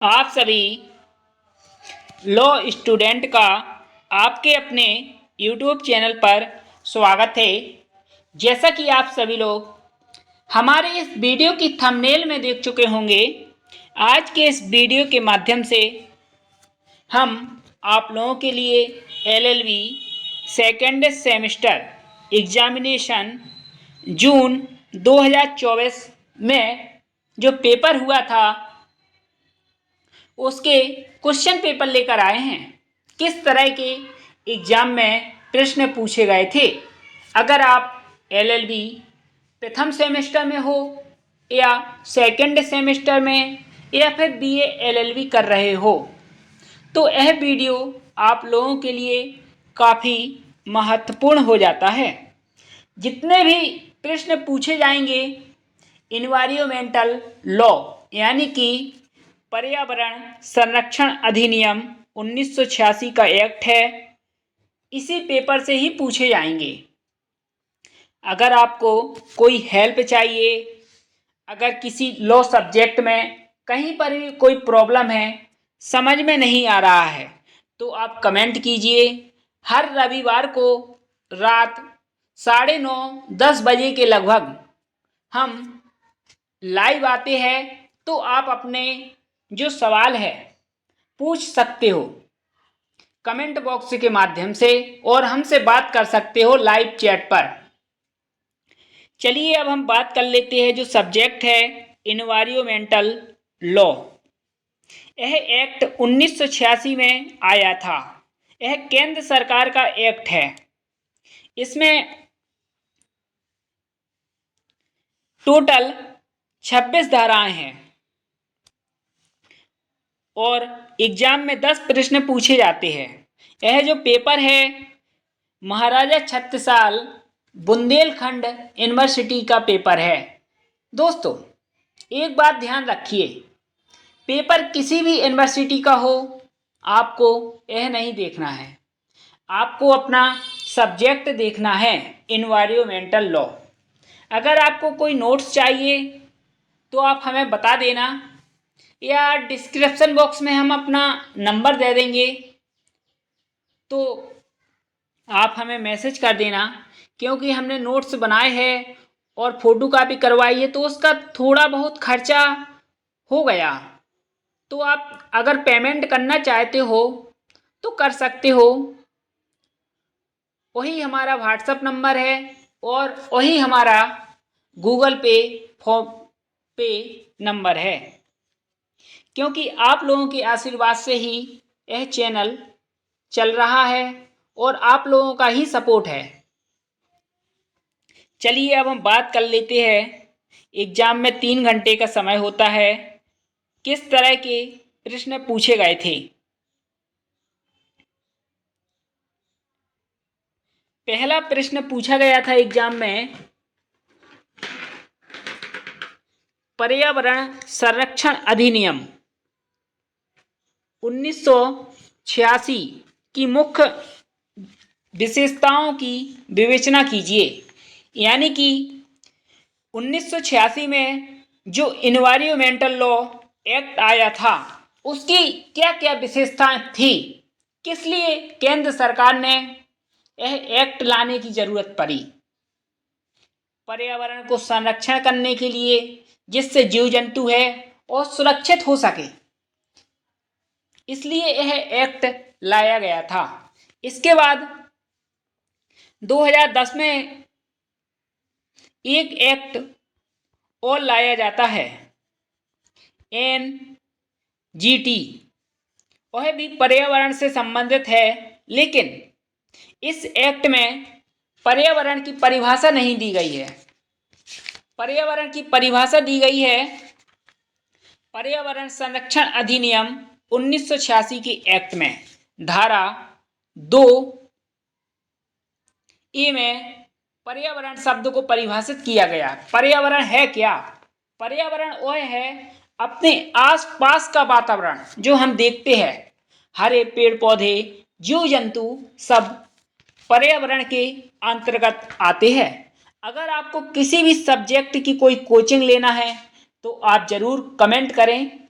आप सभी law student का आपके अपने यूट्यूब चैनल पर स्वागत है। जैसा कि आप सभी लोग हमारे इस वीडियो की थंबनेल में देख चुके होंगे, आज के इस वीडियो के माध्यम से हम आप लोगों के लिए एलएलबी सेकेंड सेमेस्टर एग्जामिनेशन जून 2024 में जो पेपर हुआ था उसके क्वेश्चन पेपर लेकर आए हैं। किस तरह के एग्जाम में प्रश्न पूछे गए थे। अगर आप एलएलबी प्रथम सेमेस्टर में हो या सेकंड सेमेस्टर में या फिर बीए एलएलबी कर रहे हो तो यह वीडियो आप लोगों के लिए काफ़ी महत्वपूर्ण हो जाता है। जितने भी प्रश्न पूछे जाएंगे इन्वायरमेंटल लॉ यानी कि पर्यावरण संरक्षण अधिनियम 1986 का एक्ट है, इसी पेपर से ही पूछे जाएंगे। अगर आपको कोई हेल्प चाहिए, अगर किसी लॉ सब्जेक्ट में कहीं पर भी कोई प्रॉब्लम है, समझ में नहीं आ रहा है, तो आप कमेंट कीजिए। हर रविवार को रात 9:30-10 बजे के लगभग हम लाइव आते हैं, तो आप अपने जो सवाल है पूछ सकते हो कमेंट बॉक्स के माध्यम से और हमसे बात कर सकते हो लाइव चैट पर। चलिए अब हम बात कर लेते हैं जो सब्जेक्ट है इन्वायरमेंटल लॉ। यह एक्ट 1986 में आया था। यह केंद्र सरकार का एक्ट है। इसमें टोटल 26 धाराएं हैं और एग्जाम में 10 प्रश्न पूछे जाते हैं। यह जो पेपर है महाराजा छत्रसाल बुंदेलखंड यूनिवर्सिटी का पेपर है। दोस्तों एक बात ध्यान रखिए, पेपर किसी भी यूनिवर्सिटी का हो, आपको यह नहीं देखना है, आपको अपना सब्जेक्ट देखना है इन्वायरमेंटल लॉ। अगर आपको कोई नोट्स चाहिए तो आप हमें बता देना या डिस्क्रिप्शन बॉक्स में हम अपना नंबर दे देंगे, तो आप हमें मैसेज कर देना। क्योंकि हमने नोट्स बनाए हैं और फोटो कापी करवाई है तो उसका थोड़ा बहुत खर्चा हो गया। तो आप अगर पेमेंट करना चाहते हो तो कर सकते हो। वही हमारा व्हाट्सएप नंबर है और वही हमारा गूगल पे फोन पे नंबर है। क्योंकि आप लोगों के आशीर्वाद से ही यह चैनल चल रहा है और आप लोगों का ही सपोर्ट है। चलिए अब हम बात कर लेते हैं। एग्जाम में 3 घंटे का समय होता है। किस तरह के प्रश्न पूछे गए थे। पहला प्रश्न पूछा गया था एग्जाम में पर्यावरण संरक्षण अधिनियम 1986 की मुख्य विशेषताओं की विवेचना कीजिए। यानी कि 1986 में जो इन्वायरमेंटल लॉ एक्ट आया था उसकी क्या क्या विशेषताएं थी, किस लिए केंद्र सरकार ने यह एक्ट लाने की जरूरत पड़ी। पर्यावरण को संरक्षण करने के लिए जिससे जीव जंतु है और सुरक्षित हो सके, इसलिए यह एक्ट लाया गया था। इसके बाद 2010 में एक एक्ट और लाया जाता है NGT। वह भी पर्यावरण से संबंधित है, लेकिन इस एक्ट में पर्यावरण की परिभाषा नहीं दी गई है। पर्यावरण की परिभाषा दी गई है पर्यावरण संरक्षण अधिनियम 1986 के एक्ट में धारा 2A में पर्यावरण शब्द को परिभाषित किया गया। पर्यावरण है क्या? पर्यावरण वह है अपने आसपास का वातावरण जो हम देखते हैं, हरे पेड़ पौधे जीव जंतु सब पर्यावरण के अंतर्गत आते हैं। अगर आपको किसी भी सब्जेक्ट की कोई कोचिंग लेना है तो आप जरूर कमेंट करें।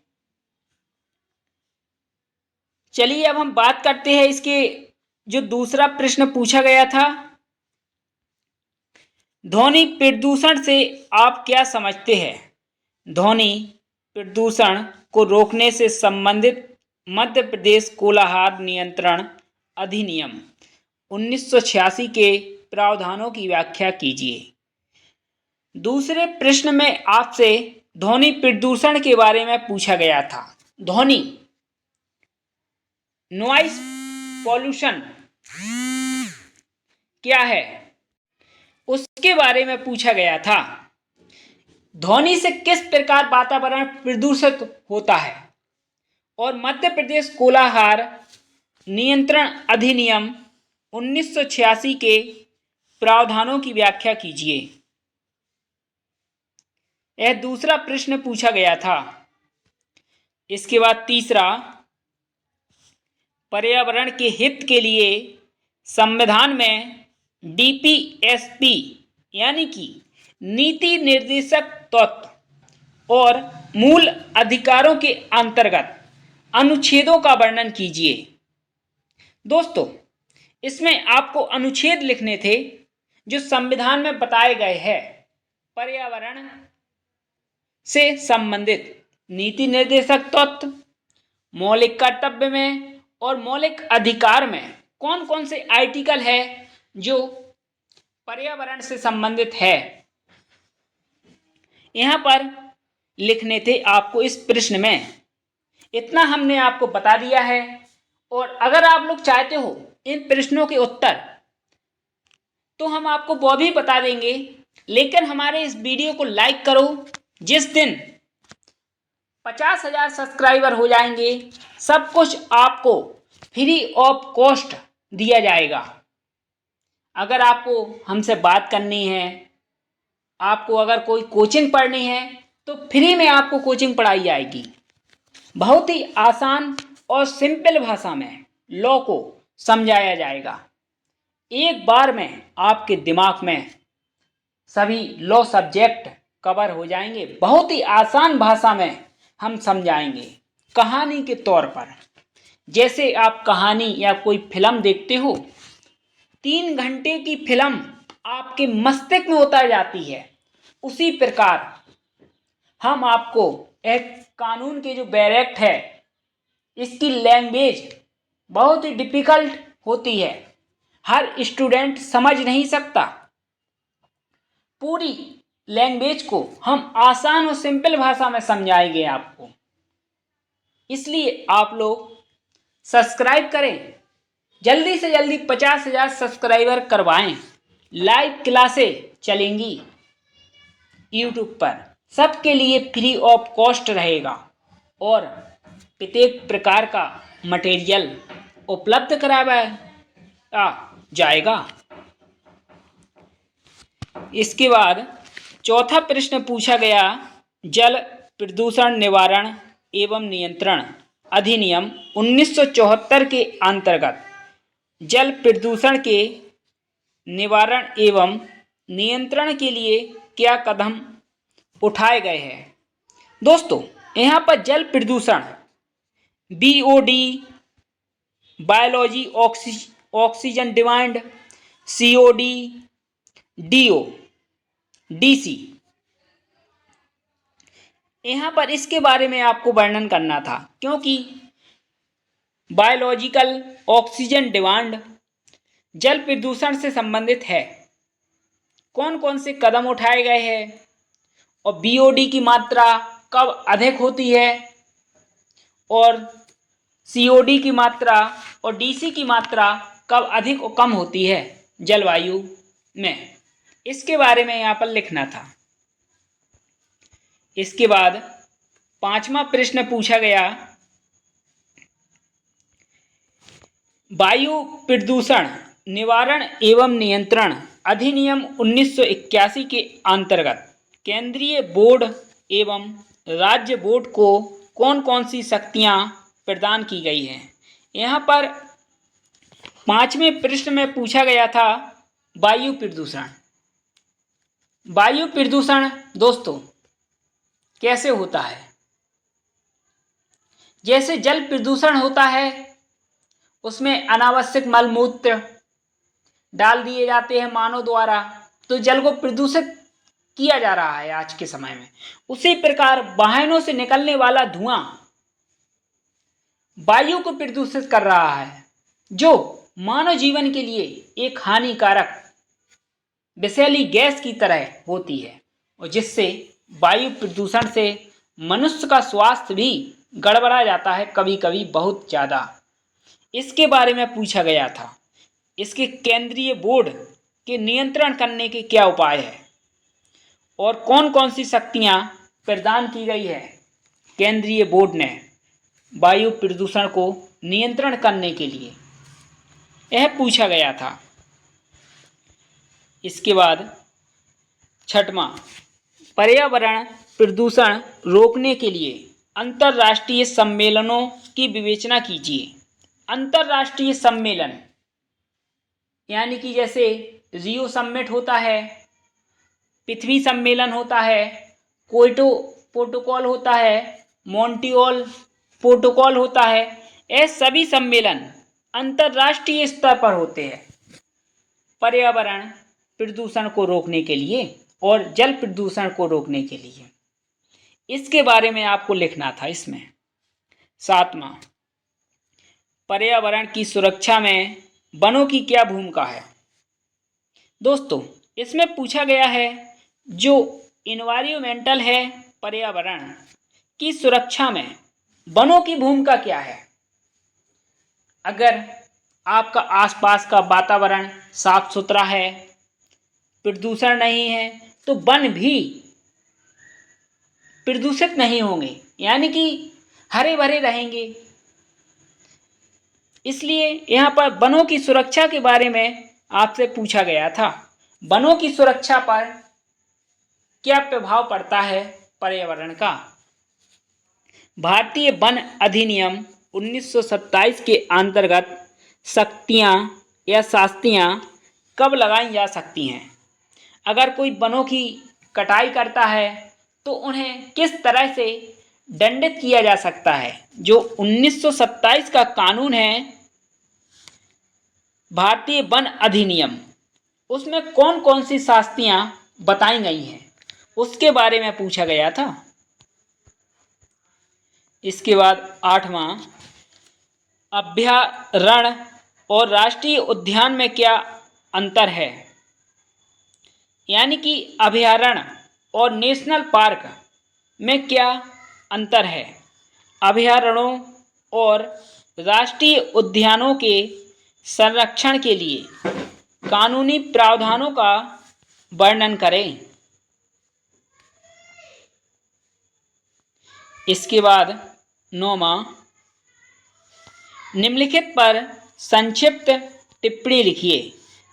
चलिए अब हम बात करते हैं इसके जो दूसरा प्रश्न पूछा गया था, ध्वनि प्रदूषण से आप क्या समझते हैं? ध्वनि प्रदूषण को रोकने से संबंधित मध्य प्रदेश कोलाहल नियंत्रण अधिनियम 1986 के प्रावधानों की व्याख्या कीजिए। दूसरे प्रश्न में आपसे ध्वनि प्रदूषण के बारे में पूछा गया था। ध्वनि नॉइस पॉल्यूशन क्या है, उसके बारे में पूछा गया था। ध्वनि से किस प्रकार वातावरण प्रदूषित होता है और मध्य प्रदेश कोलाहल नियंत्रण अधिनियम 1986 के प्रावधानों की व्याख्या कीजिए। यह दूसरा प्रश्न पूछा गया था। इसके बाद तीसरा, पर्यावरण के हित के लिए संविधान में डीपीएसपी यानी कि नीति निर्देशक तत्व और मूल अधिकारों के अंतर्गत अनुच्छेदों का वर्णन कीजिए। दोस्तों, इसमें आपको अनुच्छेद लिखने थे जो संविधान में बताए गए हैं। पर्यावरण से संबंधित नीति निर्देशक तत्व, मौलिक कर्तव्य में और मौलिक अधिकार में कौन कौन से आर्टिकल है जो पर्यावरण से संबंधित है, यहाँ पर लिखने थे आपको इस प्रश्न में। इतना हमने आपको बता दिया है। और अगर आप लोग चाहते हो इन प्रश्नों के उत्तर तो हम आपको वो भी बता देंगे, लेकिन हमारे इस वीडियो को लाइक करो। जिस दिन 50,000 सब्सक्राइबर हो जाएंगे सब कुछ आपको फ्री ऑफ कॉस्ट दिया जाएगा। अगर आपको हमसे बात करनी है, आपको अगर कोई कोचिंग पढ़नी है तो फ्री में आपको कोचिंग पढ़ाई जाएगी। बहुत ही आसान और सिंपल भाषा में लॉ को समझाया जाएगा। एक बार में आपके दिमाग में सभी लॉ सब्जेक्ट कवर हो जाएंगे। बहुत ही आसान भाषा में हम समझाएंगे, कहानी के तौर पर। जैसे आप कहानी या कोई फिल्म देखते हो, 3 घंटे की फिल्म आपके मस्तिष्क में उतर जाती है, उसी प्रकार हम आपको एक कानून के जो बैरिक्ट है, इसकी लैंग्वेज बहुत ही डिफिकल्ट होती है, हर स्टूडेंट समझ नहीं सकता। पूरी लैंग्वेज को हम आसान और सिंपल भाषा में समझाएंगे आपको। इसलिए आप लोग सब्सक्राइब करें, जल्दी से जल्दी 50,000 सब्सक्राइबर करवाएं। लाइव क्लासें चलेंगी यूट्यूब पर, सबके लिए फ्री ऑफ कॉस्ट रहेगा और प्रत्येक प्रकार का मटेरियल उपलब्ध कराया जाएगा। इसके बाद चौथा प्रश्न पूछा गया, जल प्रदूषण निवारण एवं नियंत्रण अधिनियम 1974 के अंतर्गत जल प्रदूषण के निवारण एवं नियंत्रण के लिए क्या कदम उठाए गए हैं। दोस्तों, यहाँ पर जल प्रदूषण BOD, biology oxygen demand, COD, DO, DC, यहाँ पर इसके बारे में आपको वर्णन करना था, क्योंकि बायोलॉजिकल ऑक्सीजन डिमांड जल प्रदूषण से संबंधित है। कौन कौन से कदम उठाए गए हैं और BOD की मात्रा कब अधिक होती है और COD की मात्रा और DC की मात्रा कब अधिक और कम होती है जलवायु में, इसके बारे में यहाँ पर लिखना था। इसके बाद 5वां प्रश्न पूछा गया, वायु प्रदूषण निवारण एवं नियंत्रण अधिनियम 1981 के अंतर्गत केंद्रीय बोर्ड एवं राज्य बोर्ड को कौन कौन सी शक्तियां प्रदान की गई हैं। यहाँ पर 5वें प्रश्न में पूछा गया था वायु प्रदूषण। वायु प्रदूषण दोस्तों कैसे होता है? जैसे जल प्रदूषण होता है उसमें अनावश्यक मलमूत्र डाल दिए जाते हैं मानव द्वारा, तो जल को प्रदूषित किया जा रहा है आज के समय में। उसी प्रकार वाहनों से निकलने वाला धुआं वायु को प्रदूषित कर रहा है, जो मानव जीवन के लिए एक हानिकारक विषैली गैस की तरह होती है, और जिससे वायु प्रदूषण से मनुष्य का स्वास्थ्य भी गड़बड़ा जाता है, कभी कभी बहुत ज़्यादा। इसके बारे में पूछा गया था, इसके केंद्रीय बोर्ड के नियंत्रण करने के क्या उपाय है और कौन कौन सी शक्तियां प्रदान की गई है केंद्रीय बोर्ड ने वायु प्रदूषण को नियंत्रण करने के लिए, यह पूछा गया था। इसके बाद छठवां, पर्यावरण प्रदूषण रोकने के लिए अंतर्राष्ट्रीय सम्मेलनों की विवेचना कीजिए। अंतर्राष्ट्रीय सम्मेलन यानी कि जैसे रियो समिट होता है, पृथ्वी सम्मेलन होता है, क्योटो प्रोटोकॉल होता है, मॉन्ट्रियल प्रोटोकॉल होता है। ये सभी सम्मेलन अंतर्राष्ट्रीय स्तर पर होते हैं पर्यावरण प्रदूषण को रोकने के लिए और जल प्रदूषण को रोकने के लिए। इसके बारे में आपको लिखना था इसमें। सातवां, पर्यावरण की सुरक्षा में वनों की क्या भूमिका है। दोस्तों, इसमें पूछा गया है जो इन्वायरमेंटल है, पर्यावरण की सुरक्षा में वनों की भूमिका क्या है। अगर आपका आसपास का वातावरण साफ सुथरा है, प्रदूषण नहीं है, तो वन भी प्रदूषित नहीं होंगे, यानी कि हरे भरे रहेंगे। इसलिए यहाँ पर वनों की सुरक्षा के बारे में आपसे पूछा गया था। वनों की सुरक्षा पर क्या प्रभाव पड़ता है पर्यावरण का। भारतीय वन अधिनियम 1927 के अंतर्गत शक्तियाँ या शास्तियाँ कब लगाई जा सकती हैं। अगर कोई वनों की कटाई करता है तो उन्हें किस तरह से दंडित किया जा सकता है। जो 1927 का कानून है भारतीय वन अधिनियम, उसमें कौन कौन सी शास्तियाँ बताई गई हैं, उसके बारे में पूछा गया था। इसके बाद आठवां, अभयारण्य और राष्ट्रीय उद्यान में क्या अंतर है। यानी कि अभयारण्य और नेशनल पार्क में क्या अंतर है। अभयारण्यों और राष्ट्रीय उद्यानों के संरक्षण के लिए कानूनी प्रावधानों का वर्णन करें। इसके बाद नौवां, निम्नलिखित पर संक्षिप्त टिप्पणी लिखिए।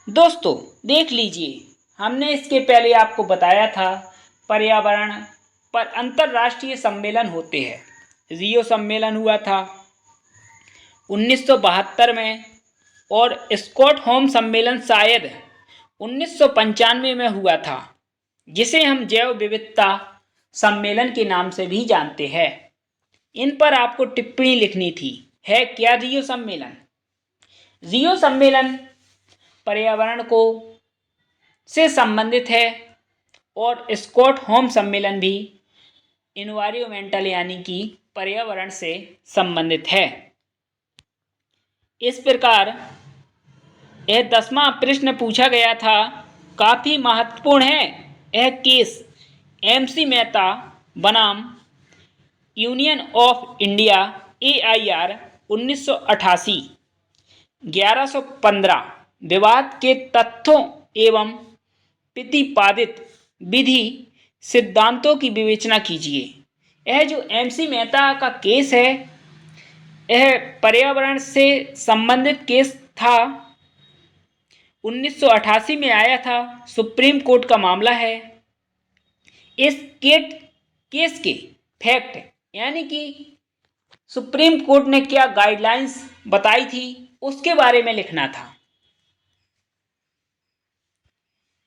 दोस्तों देख लीजिए, हमने इसके पहले आपको बताया था पर्यावरण पर अंतर्राष्ट्रीय सम्मेलन होते हैं। रियो सम्मेलन हुआ था 1972 में और स्टॉकहोम सम्मेलन शायद 1995 में हुआ था, जिसे हम जैव विविधता सम्मेलन के नाम से भी जानते हैं। इन पर आपको टिप्पणी लिखनी थी। है क्या रियो सम्मेलन। रियो सम्मेलन पर्यावरण को से संबंधित है और स्टॉकहोम सम्मेलन भी इन्वायरमेंटल यानी कि पर्यावरण से संबंधित है। इस प्रकार यह 10वां प्रश्न पूछा गया था, काफ़ी महत्वपूर्ण है। यह केस MC मेहता बनाम यूनियन ऑफ इंडिया AIR 1988 1115 विवाद के तथ्यों एवं प्रतिपादित विधि सिद्धांतों की विवेचना कीजिए। यह जो MC मेहता का केस है, यह पर्यावरण से संबंधित केस था। 1988 में आया था, सुप्रीम कोर्ट का मामला है। इस केस के फैक्ट यानी कि सुप्रीम कोर्ट ने क्या गाइडलाइंस बताई थी, उसके बारे में लिखना था।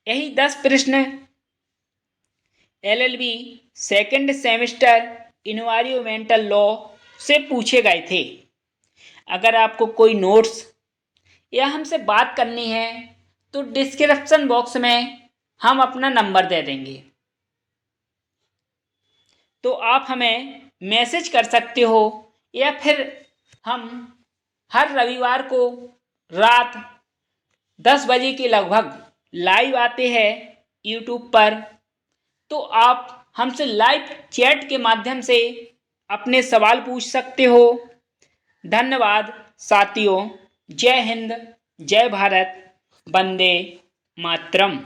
यही 10 प्रश्न LLB second semester environmental law से पूछे गए थे। अगर आपको कोई नोट्स या हमसे बात करनी है तो डिस्क्रिप्शन बॉक्स में हम अपना नंबर दे देंगे, तो आप हमें मैसेज कर सकते हो, या फिर हम हर रविवार को रात 10 बजे के लगभग लाइव आते हैं यूट्यूब पर। तो आप हमसे लाइव चैट के माध्यम से अपने सवाल पूछ सकते हो। धन्यवाद साथियों। जय हिंद, जय भारत, वंदे मातरम।